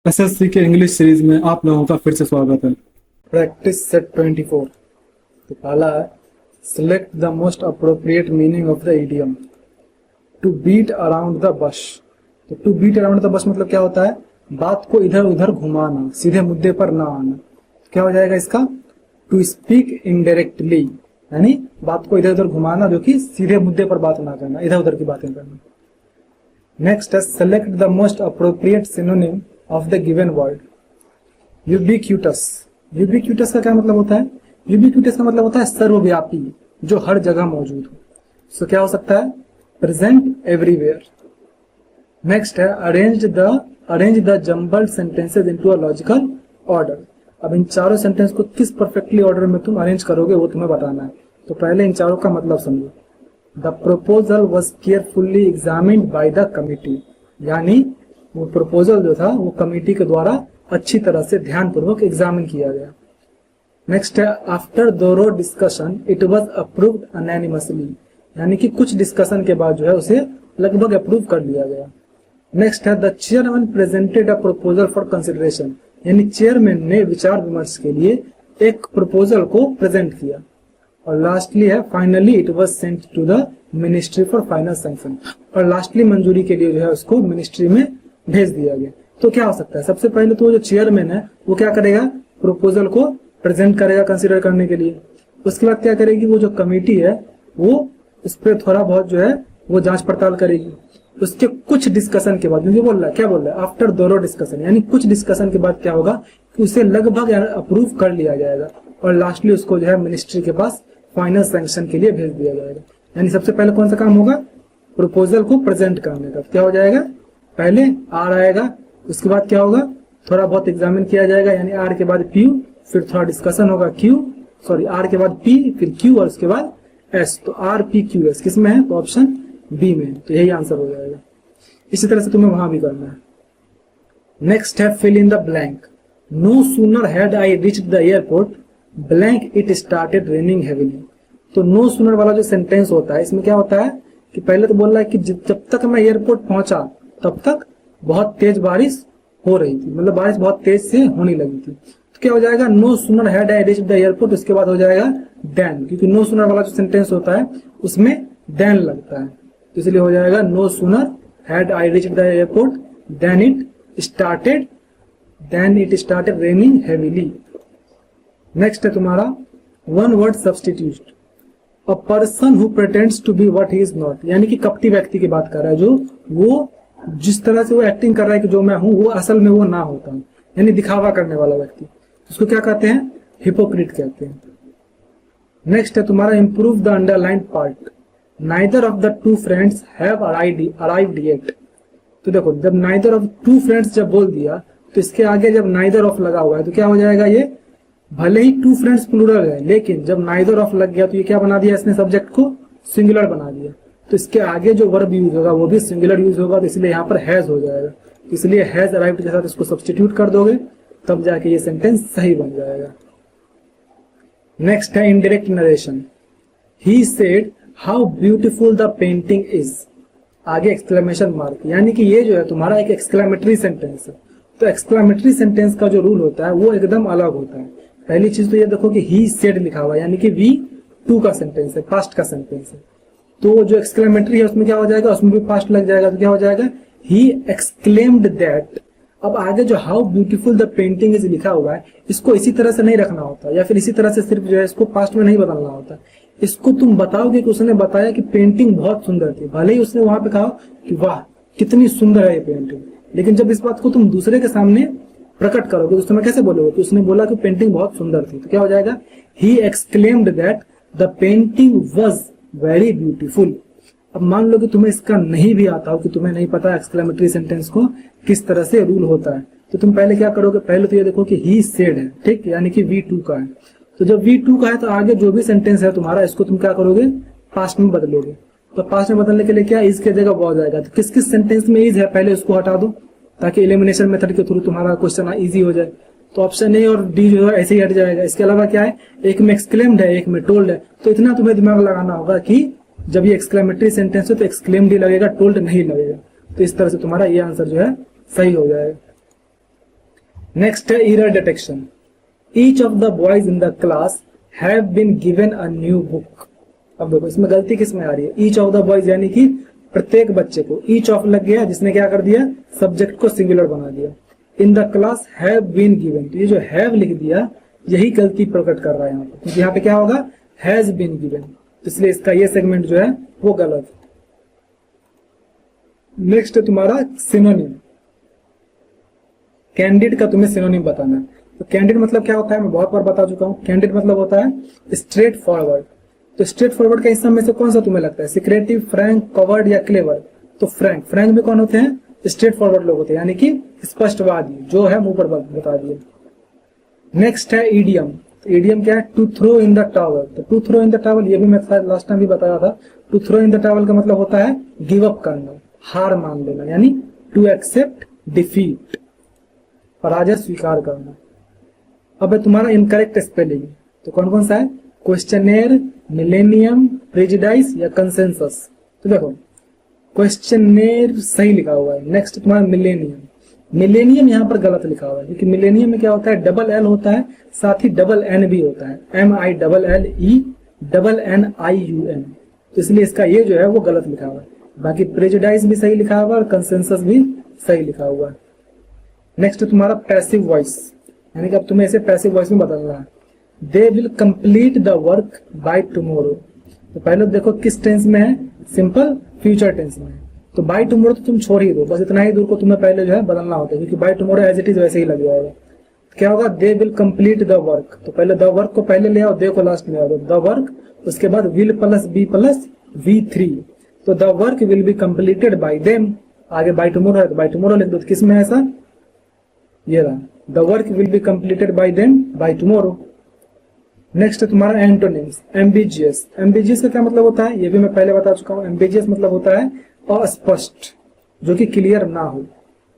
SSC के English series में आप लोगों का फिर से स्वागत है। Practice set 24। तो पहला है select the most appropriate meaning of the idiom. To beat around the bush. तो to beat around the bush मतलब क्या होता है? बात को इधर उधर घुमाना, सीधे मुद्दे पर ना आना। तो क्या हो जाएगा इसका? टू स्पीक इनडायरेक्टली, यानी बात को इधर उधर घुमाना, जो कि सीधे मुद्दे पर बात ना करना, इधर उधर की बातें करना। नेक्स्ट है select the most appropriate synonym of the given word. Ubiquitous. Ubiquitous का क्या मतलब होता है? यूबिक्यूटस का मतलब होता है सर्वव्यापी, जो हर जगह मौजूद हो। सो क्या हो सकता है? Present everywhere. नेक्स्ट है arrange the jumbled sentences into a logical order. अब इन चारों सेंटेंस को किस परफेक्टली ऑर्डर में तुम अरेंज करोगे वो तुम्हें बताना है। तो पहले इन चारों का मतलब समझो। The proposal was carefully examined by the committee, यानी वो प्रपोजल जो था वो कमिटी के द्वारा अच्छी तरह से ध्यानपूर्वक एग्जामिन किया गया। नेक्स्ट है after thorough discussion it was approved unanimously, यानी कि कुछ डिस्कशन के बाद जो है उसे लगभग अप्रूव कर लिया गया। नेक्स्ट है the chairman presented a proposal for consideration, यानी चेयरमैन ने विचार विमर्श के लिए एक प्रपोजल को प्रेजेंट किया। और लास्टली है finally it was sent to the ministry for final sanction, और लास्टली मंजूरी के लिए जो है उसको मिनिस्ट्री में भेज दिया गया। तो क्या हो सकता है? सबसे पहले तो जो चेयरमैन है वो क्या करेगा? प्रपोजल को प्रेजेंट करेगा कंसीडर करने के लिए। उसके बाद क्या करेगी? वो जो कमेटी है वो उस पर थोड़ा बहुत जो है वो जांच पड़ताल करेगी। उसके कुछ डिस्कशन के बाद, मुझे बोल रहा है क्या बोल रहा है? आफ्टर दोरो डिस्कशन, यानी कुछ डिस्कशन के बाद क्या होगा कि उसे लगभग अप्रूव कर लिया जाएगा, और लास्टली उसको जो है मिनिस्ट्री के पास फाइनल सैंक्शन के लिए भेज दिया जाएगा। यानी सबसे पहले कौन सा काम होगा? प्रपोजल को प्रेजेंट करने का। क्या हो जाएगा? पहले आर आएगा, उसके बाद क्या होगा? थोड़ा बहुत एग्जामिन किया जाएगा, यानी आर के बाद पी, फिर थोड़ा डिस्कशन होगा आर के बाद पी, फिर क्यू, और उसके बाद एस। तो आर पी क्यू एस किस में है? तो ऑप्शन बी में। तो यही आंसर हो जाएगा। इसी तरह से तुम्हें वहां भी करना है। नेक्स्ट है fill in the blank. No sooner had I reached the airport blank it started raining heavily. तो नो सूनर वाला जो सेंटेंस होता है इसमें क्या होता है कि पहले तो बोल रहा है कि जब तक मैं एयरपोर्ट पहुंचा तब तक बहुत तेज बारिश हो रही थी, मतलब बारिश बहुत तेज से होने लगी थी। तो क्या हो जाएगा? No sooner had I reached the airport, उसके बाद हो जाएगा देन, क्योंकि नो सूनर वाला जो सेंटेंस होता है उसमें देन लगता है, तो इसलिए हो जाएगा no sooner had I reached the airport then it started raining heavily. Next है तुम्हारा one word substitute. A person who pretends to be what he is not, यानी कि कपटी व्यक्ति की बात कर रहा है, जो वो जिस तरह से वो एक्टिंग कर रहा है कि जो मैं हूं वो असल में वो ना होता हूं, यानी दिखावा करने वाला व्यक्ति, उसको क्या कहते हैं? हिपोक्रिट कहते हैं। नेक्स्ट है तुम्हारा improve the underlined part. Neither of the two friends have arrived yet. तो देखो, जब नाइदर ऑफ टू फ्रेंड्स जब बोल दिया तो इसके आगे जब नाइदर ऑफ लगा हुआ है तो क्या हो जाएगा? ये भले ही टू फ्रेंड्स प्लूरल है, लेकिन जब नाइदर ऑफ लग गया तो ये क्या बना दिया? इसने सब्जेक्ट को सिंगुलर बना दिया, तो इसके आगे जो वर्ब यूज होगा वो भी सिंगुलर यूज होगा, तो इसलिए यहाँ पर हैज हो जाएगा। इसलिए हैज अराइव्ड के साथ इसको सब्स्टिट्यूट कर दोगे तब जाके ये सेंटेंस सही बन जाएगा। नेक्स्ट है indirect narration. He said how beautiful the painting is, आगे एक्सक्लेमेशन मार्क, यानी कि ये जो है तुम्हारा एक एक्सक्लेमेटरी सेंटेंस है। तो एक्सक्लेमेटरी सेंटेंस का जो रूल होता है वो एकदम अलग होता है। पहली चीज तो ये देखो कि ही सेड लिखा हुआ है, यानी कि वी टू का सेंटेंस है, पास्ट का सेंटेंस है। तो जो एक्सक्लेमेटरी है उसमें क्या हो जाएगा? उसमें भी पास्ट लग जाएगा, तो क्या हो जाएगा? He exclaimed that. अब आगे जो how beautiful the painting is लिखा हुआ है इसको इसी तरह से नहीं रखना होता, या फिर इसी तरह से सिर्फ जो है इसको पास्ट में नहीं बदलना होता। इसको तुम बताओगे कि उसने बताया कि पेंटिंग बहुत सुंदर थी, भले ही उसने वहां पे कहा कि वाह कितनी सुंदर है ये पेंटिंग, लेकिन जब इस बात को तुम दूसरे के सामने प्रकट करोगे तो उसमें कैसे बोलोगे? तो उसने बोला कि पेंटिंग बहुत सुंदर थी, तो क्या हो जाएगा? He exclaimed that the painting was very beautiful. अब मान लो कि तुम्हें इसका नहीं भी आता हो, कि तुम्हें नहीं पता एक्सक्लेमेटरी सेंटेंस को किस तरह से रूल होता है, तो तुम पहले क्या करोगे? पहले तो ये देखो कि ही सेड है, ठीक, यानी कि V2 का है। तो जब V2 का है तो आगे जो भी सेंटेंस है तुम्हारा इसको तुम क्या करोगे? पास्ट में बदलोगे। तो पास्ट में बदलने के लिए क्या? इज के जगह वॉज आएगा। तो किस किस सेंटेंस में इज है पहले उसको हटा दो, ताकि एलिमिनेशन मेथड के थ्रू तुम्हारा क्वेश्चन इजी हो जाए। तो ऑप्शन ए और डी जो है ऐसे ही हट जाएगा। इसके अलावा क्या है? एक में एक्सक्लेम्ड है, एक में टोल्ड है। तो इतना तुम्हें दिमाग लगाना होगा कि जब ये एक्सक्लेमेटरी सेंटेंस है तो एक्सक्लेम्ड ही लगेगा, टोल्ड नहीं लगेगा। तो इस तरह से तुम्हारा ये आंसर जो है सही हो जाएगा। नेक्स्ट है error detection. Each of the boys in the class have been given a new book. अब देखो इसमें गलती किस में आ रही है, ईच ऑफ द बॉयज यानी कि प्रत्येक बच्चे को, ईच ऑफ लग गया जिसने क्या कर दिया, सब्जेक्ट को सिंगुलर बना दिया। In the class have been given, तो ये जो हैव लिख दिया यही गलती प्रकट कर रहा है यहाँ पे, क्योंकि यहाँ पे क्या होगा, हैज बीन गिवन, तो इसलिए इसका ये सेगमेंट जो है वो गलत है। नेक्स्ट है तुम्हारा सिनोनिम। कैंडिड का तुम्हें सिनोनिम बताना है। तो कैंडिड मतलब क्या होता है, मैं बहुत बार बता चुका हूं। कैंडिड मतलब होता है स्ट्रेट फॉरवर्ड। तो स्ट्रेट फॉरवर्ड का हिस्सा में से कौन सा तुम्हें लगता है, सिक्रेटिव, फ्रैंक, कवर्ड या क्लेवर? तो फ्रैंक। फ्रैंक में कौन होते हैं, स्ट्रेट फॉरवर्ड लोग होते हैं, यानी कि स्पष्टवादी, जो है मुंह पर बता दिए। नेक्स्ट है ईडियम। ईडियम क्या है, to throw in the towel. तो to throw in the towel ये भी मैं लास्ट टाइम भी बताया था। To throw in the towel का मतलब होता है गिव अप करना, हार मान लेना, यानी टू एक्सेप्ट डिफीट, पराजय स्वीकार करना। अब है तुम्हारा इनकरेक्ट स्पेलिंग। तो कौन कौन सा है, क्वेश्चनेयर, मिलेनियम, प्रेजुडाइस या कंसेंसस। तो देखो क्वेश्चनेयर सही लिखा हुआ है। नेक्स्ट तुम्हारा मिलेनियम। मिलेनियम यहाँ पर गलत लिखा हुआ है, क्योंकि मिलेनियम में क्या होता है, डबल एल होता है, साथ ही डबल एन भी होता है, MILLENNIUM। तो इसलिए इसका ये जो है वो गलत लिखा हुआ है। बाकी प्रेजुडाइस भी सही लिखा हुआ है और कंसेंसस भी सही लिखा हुआ है। नेक्स्ट तुम्हारा पैसिव वॉइस, यानी कि अब तुम्हें इसे पैसिव वॉइस में बदलना है। दे will complete the work by tomorrow. तो पहले देखो किस टेंस में है, सिंपल फ्यूचर टेंस में है। तो बाय टुमारो तो तुम छोड़ ही दो, बस इतना ही दूर को तुम्हें पहले जो है बदलना होता है, क्योंकि by tomorrow as it is वैसे ही लग जाएगा। क्या होगा, they will complete the work. तो पहले द वर्क को पहले ले आओ, दे को लास्ट में आओ, द वर्क, उसके बाद will plus B plus V3। तो the work will be completed by them. आगे बाय टुमारो है तो बाय टुमारो लिख दो। तो किस में है ऐसा, ये रहा, the work will be completed by them by tomorrow. Next है तुम्हारा एंटोनिम्स। एम्बिजियस। एम्बिजियस का क्या मतलब होता है, ये भी मैं पहले बता चुका हूं। एम्बिजियस मतलब होता है अस्पष्ट, जो कि क्लियर ना हो।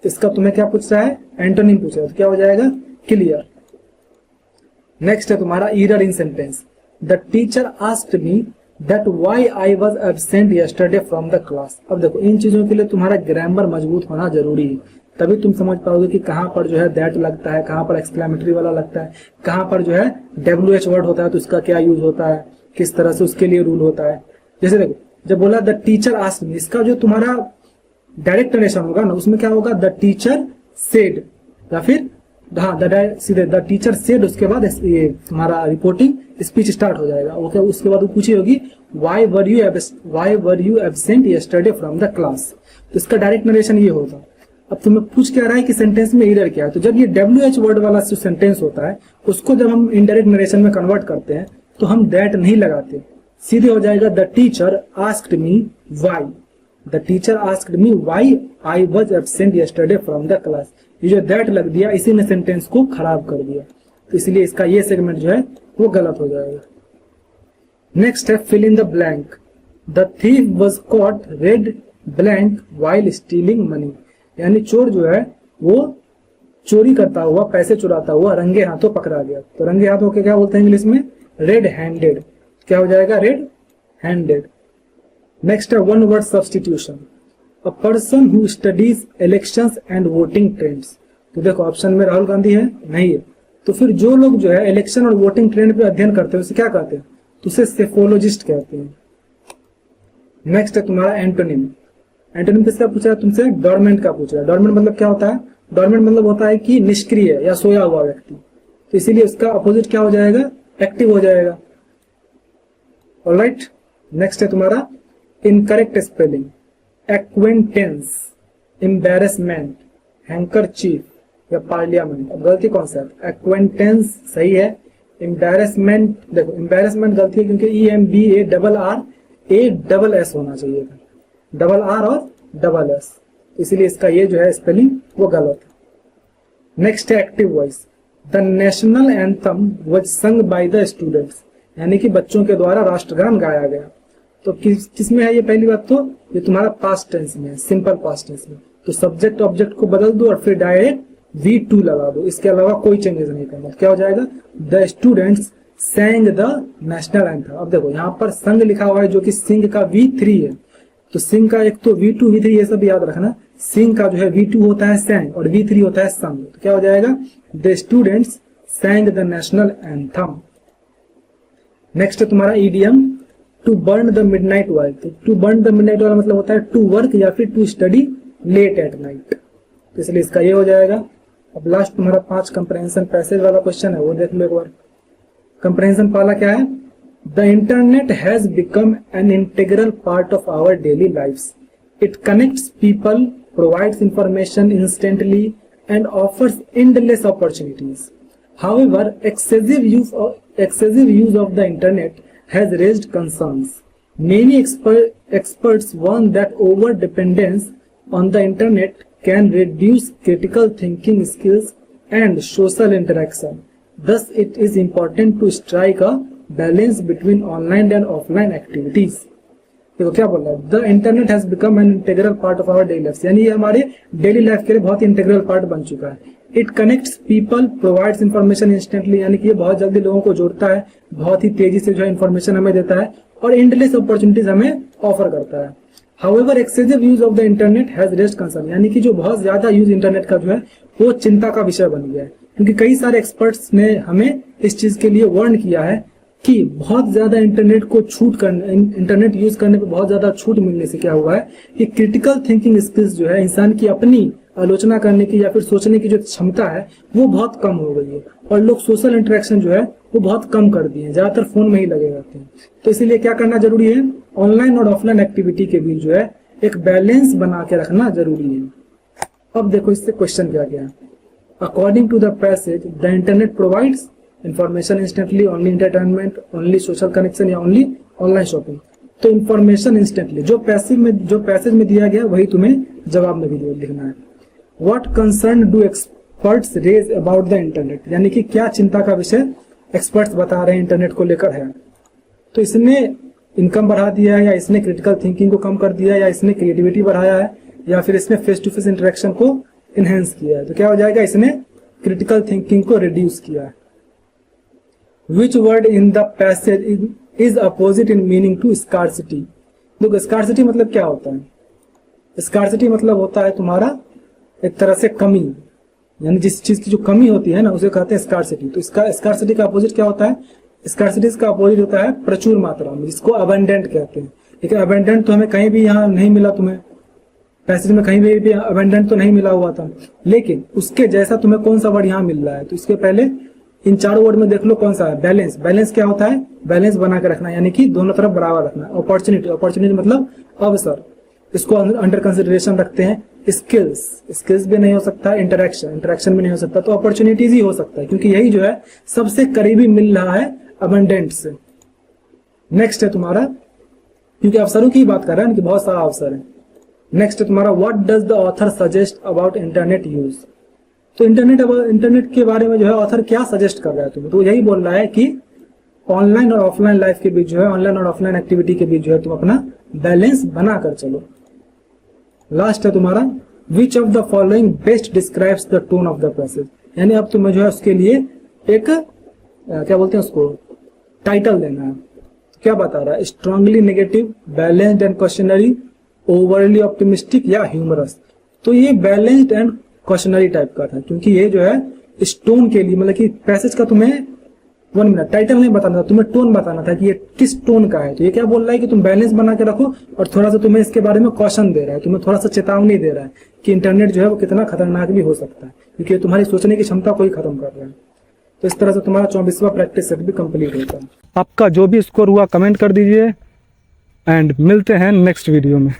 इसका तुम्हें क्या पूछ रहा है, एंटोनिम पूछ रहा है, तो क्या हो जाएगा, क्लियर। नेक्स्ट है तुम्हारा error in sentence. The teacher asked me that why I was absent yesterday from the class. अब देखो इन चीजों के लिए तुम्हारा ग्रामर मजबूत होना जरूरी है, तभी तुम समझ पाओगे कि कहां पर जो है दैट लगता है, कहां पर एक्सक्लेमेटरी वाला लगता है, कहां पर जो है WH वर्ड होता है तो उसका क्या यूज होता है, किस तरह से उसके लिए रूल होता है। जैसे देखो जब बोला द टीचर आस्क्ड मी, इसका जो तुम्हारा डायरेक्ट नरेशन होगा ना, उसमें क्या होगा, द टीचर सेड, या फिर हाँ सीधे द टीचर सेड, उसके बाद ये तुम्हारा रिपोर्टिंग स्पीच स्टार्ट हो जाएगा। ओके, उसके बाद वो पूछी होगी why were you absent yesterday from the class. तो इसका डायरेक्ट नरेशन ये होगा। अब तुम्हें पूछ क्या रहा है कि सेंटेंस में एरर क्या है, तो जब ये WH वर्ड वाला जो सेंटेंस होता है उसको जब हम इनडायरेक्ट नरेशन में कन्वर्ट करते हैं तो हम दैट नहीं लगाते, सीधे हो जाएगा the teacher asked me why. The teacher asked me why I was absent yesterday from the class. ये जो दैट लग दिया इसी ने सेंटेंस को खराब कर दिया, तो इसलिए इसका ये सेगमेंट जो है वो गलत हो जाएगा। नेक्स्ट है fill in the blank. The thief was caught red blank while stealing money. यानी चोर जो है वो चोरी करता हुआ, पैसे चुराता हुआ रंगे हाथों पकड़ा गया। तो रंगे हाथों के क्या बोलते हैं इंग्लिश में, रेड हैंडेड। क्या हो जाएगा, रेड हैंडेड। नेक्स्ट है one word substitution. A person who studies elections and voting trends. तो देखो ऑप्शन में राहुल गांधी है, नहीं है, तो फिर जो लोग जो है इलेक्शन और वोटिंग ट्रेंड पे अध्ययन करते हैं उसे क्या कहते हैं, तो उसे सेफोलॉजिस्ट कहते हैं। नेक्स्ट है तुम्हारा एंटोनिम। एंटोनिम किसका पूछा है तुमसे, डॉर्मेंट का पूछ रहा है। डॉर्मेंट मतलब क्या होता है, डॉर्मेंट मतलब होता है कि निष्क्रिय या सोया हुआ व्यक्ति, तो इसीलिए उसका अपोजिट क्या हो जाएगा, एक्टिव हो जाएगा। ऑलराइट, नेक्स्ट है तुम्हारा incorrect spelling. Acquaintance, embarrassment, handkerchief या पार्लियामेंट। अब गलती कौन सा है, एक्वेंटेंस सही है, एम्बैरेसमेंट, देखो एम्बैरेसमेंट गलती है क्योंकि EMBARRASS होना चाहिए था, डबल R और SS, इसीलिए इसका ये जो है स्पेलिंग वो गलत है। नेक्स्ट है active voice. The national anthem was sung by the students, यानी कि बच्चों के द्वारा राष्ट्रगान गाया गया। तो किसमें है ये, पहली बात तो ये तुम्हारा पास्ट टेंस में है, सिंपल पास्ट टेंस में। तो सब्जेक्ट ऑब्जेक्ट को बदल दो और फिर डायरेक्ट V2 लगा दो, इसके अलावा कोई चेंजेस नहीं करना। क्या हो जाएगा, the students sang the national anthem. अब देखो यहाँ पर संग लिखा हुआ है जो कि सिंग का V3 है, तो सिंग का एक तो V2 V3 ये सब याद रखना, सिंग का जो है V2 होता है सैंग और V3 होता है संग। तो क्या हो जाएगा, the students sang the national anthem. Next है तुम्हारा idiom to burn the midnight oil. तो to burn the midnight oil मतलब होता है टू वर्क या फिर to study late at night, तो इसलिए इसका ये हो जाएगा। अब लास्ट तुम्हारा 5 कंप्रहेंशन पैसेज वाला क्वेश्चन है, वो देख लो एक बार। कंप्रहेंशन पहला क्या है, the internet has become an integral part of our daily lifes. It connects people, provides information instantly and offers endless opportunities. However, excessive use of the internet has raised concerns. Many experts warn that over-dependence on the internet can reduce critical thinking skills and social interaction. Thus, it is important to strike a balance between online and offline activities. देखो क्या बोल रहा है, the internet has become an integral part of our daily life, यानी ये हमारे daily life के लिए बहुत इंटीग्रल पार्ट बन चुका है। It connects people, provides information instantly, यानी कि ये बहुत जल्दी लोगों को जोड़ता है, बहुत ही तेजी से जो है इंफॉर्मेशन हमें देता है और एंडलेस अपॉर्चुनिटीज हमें ऑफर करता है। However excessive use of the internet has raised concern, यानी कि जो बहुत ज्यादा यूज इंटरनेट का जो है वो चिंता का विषय बन गया है, क्योंकि कई सारे एक्सपर्ट्स ने हमें इस चीज के लिए वार्न किया है कि बहुत ज्यादा इंटरनेट को इंटरनेट यूज करने पे बहुत ज्यादा छूट मिलने से क्या हुआ है कि क्रिटिकल थिंकिंग स्किल्स जो है, इंसान की अपनी आलोचना करने की या फिर सोचने की जो क्षमता है वो बहुत कम हो गई है, और लोग सोशल इंटरेक्शन जो है वो बहुत कम कर दिए हैं, ज्यादातर फोन में ही लगे रहते हैं। तो इसीलिए क्या करना जरूरी है, ऑनलाइन और ऑफलाइन एक्टिविटी के बीच जो है एक बैलेंस बना के रखना जरूरी है। अब देखो इससे क्वेश्चन क्या क्या है। According to the passage, the internet provides information instantly, only entertainment, only social connection या ओनली ऑनलाइन शॉपिंग। तो इंफॉर्मेशन इंस्टेंटली जो पैसेज में दिया गया वही तुम्हें जवाब में भी लिखना है। What concern do experts raise about the internet, यानी कि क्या चिंता का विषय एक्सपर्ट्स बता रहे हैं इंटरनेट को लेकर है। तो इसने इनकम बढ़ा दिया है, या इसने क्रिटिकल थिंकिंग को कम कर दिया है, या इसने क्रिएटिविटी बढ़ाया है, या फिर इसने फेस टू फेस इंटरेक्शन को इनहेंस किया है। तो क्या हो जाएगा, इसने क्रिटिकल थिंकिंग को रिड्यूस किया है। Which word in the passage is opposite in meaning to scarcity? देखो scarcity मतलब क्या होता है, scarcity मतलब होता है तुम्हारा एक तरह से कमी, यानी जिस चीज की जो कमी होती है ना उसे कहते हैं scarcity। तो इसका scarcity का अपोजिट क्या होता है, scarcity का अपोजिट होता है प्रचुर मात्रा में, जिसको abundant कहते हैं। लेकिन abundant तो हमें कहीं भी यहाँ नहीं मिला, तुम्हें पैसेज में कहीं भी abundant तो नहीं मिला हुआ था, लेकिन उसके जैसा तुम्हें कौन सा वर्ड यहाँ मिल रहा है। तो इसके पहले इन चारों वर्ड में देख लो कौन सा है, बैलेंस। बैलेंस क्या होता है, बैलेंस बना के रखना, यानी कि दोनों तरफ बराबर रखना। अपॉर्चुनिटी मतलब अवसर, इसको अंडर कंसिडरेशन रखते हैं। स्किल्स भी नहीं हो सकता, इंटरेक्शन भी नहीं हो सकता, तो अपॉर्चुनिटीज ही हो सकता है, क्योंकि यही जो है सबसे करीबी मिल रहा है अबंडेंट से। नेक्स्ट है तुम्हारा, क्योंकि अवसरों की बात कर रहा है कि बहुत सारा अवसर है। नेक्स्ट है तुम्हारा, what does the author suggest about internet use. तो इंटरनेट के बारे में जो है ऑथर क्या सजेस्ट कर रहा है तुम्हें, तो यही बोल रहा है कि ऑनलाइन और ऑफलाइन लाइफ के बीच जो है, ऑनलाइन और ऑफलाइन एक्टिविटी के बीच जो है तुम अपना बैलेंस बना कर चलो। लास्ट है तुम्हारा, which of the following best describes the tone of the passage, यानी अब तुम्हें जो है उसके लिए एक क्या बोलते हैं उसको टाइटल देना है। तो क्या बता रहा है, strongly negative, balanced and questionnaire, overly optimistic या ह्यूमरस। तो ये बैलेंस्ड एंड क्वेश्चनरी टाइप का था, क्योंकि ये जो है स्टोन के लिए, मतलब कि पैसेज का तुम्हें 1 मिनट टाइटल नहीं बताना था, तुम्हें टोन बताना था कि ये किस टोन का है। तो ये क्या बोल रहा है कि तुम बैलेंस बना के रखो, और थोड़ा सा तुम्हें इसके बारे में क्वेश्चन दे रहा है, तुम्हें थोड़ा सा चेतावनी दे रहा है कि इंटरनेट जो है वो कितना खतरनाक भी हो सकता है, क्योंकि तुम्हारी सोचने की क्षमता को ही खत्म कर रहा है। तो इस तरह से तुम्हारा 24वां प्रैक्टिस सेट भी कंप्लीट होता है। आपका जो भी स्कोर हुआ कमेंट कर दीजिए, एंड मिलते हैं नेक्स्ट वीडियो में।